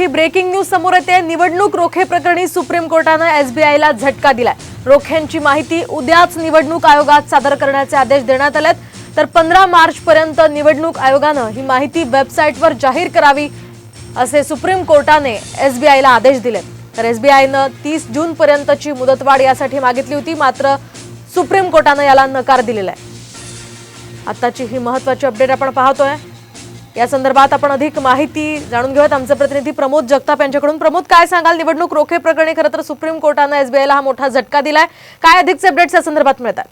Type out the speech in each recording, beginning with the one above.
मोठी breaking news समोर येते। निवडणूक रोखे प्रकरणी सुप्रीम कोर्टाने एसबीआयला झटका दिलाय। रोख्यांची माहिती उद्याच निवडणूक आयोगात सादर करण्याचे आदेश देण्यात आलेत। तर 15 मार्च पर्यंत निवडणूक आयोगाने ही माहिती वेबसाईटवर जाहीर करावी असे सुप्रीम कोर्टाने एसबीआयला आदेश दिले। तर एसबीआयने 30 जून पर्यंतची मुदतवाढ यासाठी मागितली होती, मात्र सुप्रीम कोर्टाने याला नकार दिलेला आहे। आताची ही महत्त्वाची अपडेट आपण पाहतोय। या संदर्भात आपण अधिक माहिती जाणून घेऊयात आमचे प्रतिनिधी प्रमोद जगताप यांच्याकडून। प्रमोद, काय सांगाल? निवडणूक रोखे प्रकरणी खरं तर सुप्रीम कोर्टाने एसबीआयला हा मोठा झटका दिलाय। काय अधिकचे अपडेट्स या संदर्भात मिळतात?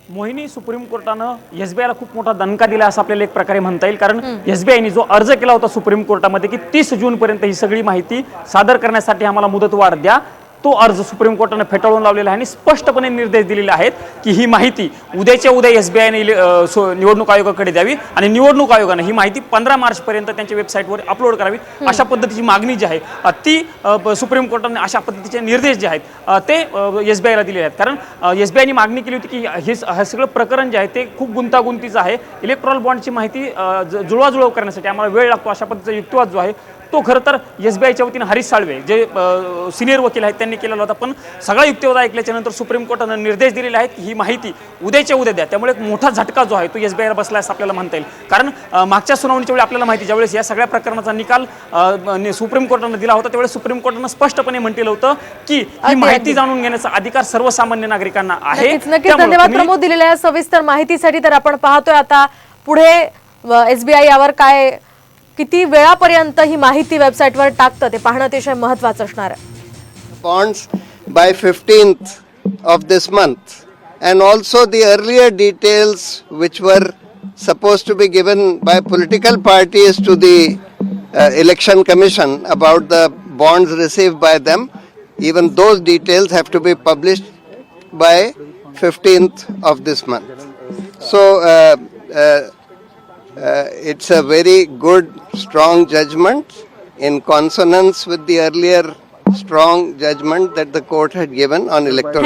मोहिनी, सुप्रीम कोर्टानं एसबीआयला खूप मोठा दणका दिला असं आपल्याला एक प्रकारे म्हणता येईल। कारण एसबीआयने जो अर्ज केला होता सुप्रीम कोर्टामध्ये की 30 जून पर्यंत ही सगळी माहिती सादर करण्यासाठी आम्हाला मुदतवाढ द्या, तो अर्ज सुप्रीम कोर्टाने फेटाळून लावलेला आहे आणि स्पष्टपणे निर्देश दिलेले आहेत की ही माहिती उद्याच्या उद्या एसबीआयने निवडणूक आयोगाकडे द्यावी आणि निवडणूक आयोगाने ही माहिती 15 मार्च पर्यंत त्यांच्या वेबसाईटवर अपलोड करावी। अशा पद्धतीची मागणी जी आहे ती सुप्रीम कोर्टाने अशा पद्धतीचे निर्देश जे आहेत ते एसबीआयला दिले आहेत। कारण एसबीआयने मागणी केली होती की हे सगळं प्रकरण जे आहे ते खूप गुंतागुंतीचं आहे। इलेक्ट्रॉल बॉन्डची माहिती जुळवाजुळव करण्यासाठी आम्हाला वेळ लागतो, अशा पद्धतीचा युक्तिवाद जो आहे तो खरं तर एसबीआयच्या वतीने हरीश साळवे जे सिनियर वकील आहेत त्यांनी केलेला होता। पण सगळा युक्तिवाद ऐकल्याच्या नंतर सुप्रीम कोर्टाने निर्देश दिलेले आहेत की ही माहिती उद्याच्या उद्या द्या। त्यामुळे एक मोठा झटका जो आहे तो एसबीआयला बसला असं आपल्याला म्हणता येईल। कारण मागच्या सुनावणीच्या वेळी आपल्याला माहिती, ज्यावेळेस या सगळ्या प्रकरणाचा निकाल सुप्रीम कोर्टाने दिला होता त्यावेळेस सुप्रीम कोर्टाने स्पष्टपणे म्हटलेलं होतं की ही माहिती जाणून घेण्याचा अधिकार सर्वसामान्य नागरिकांना आहे। नक्कीच धन्यवाद प्रमोद दिलेल्या सविस्तर माहितीसाठी। तर आपण पाहतोय आता पुढे एसबीआय यावर काय किती वेळापर्यंत ही माहिती वेबसाईटवर टाकतं ते पाहणं अतिशय महत्त्वाचं असणार आहे। Bonds by 15th of this month, and also the earlier details which were supposed to be given by political parties to the election commission about the bonds received by them, even those details have to be published by 15th of this month. So it's a very good, strong judgment in consonance with the earlier strong judgment that the court had given on electoral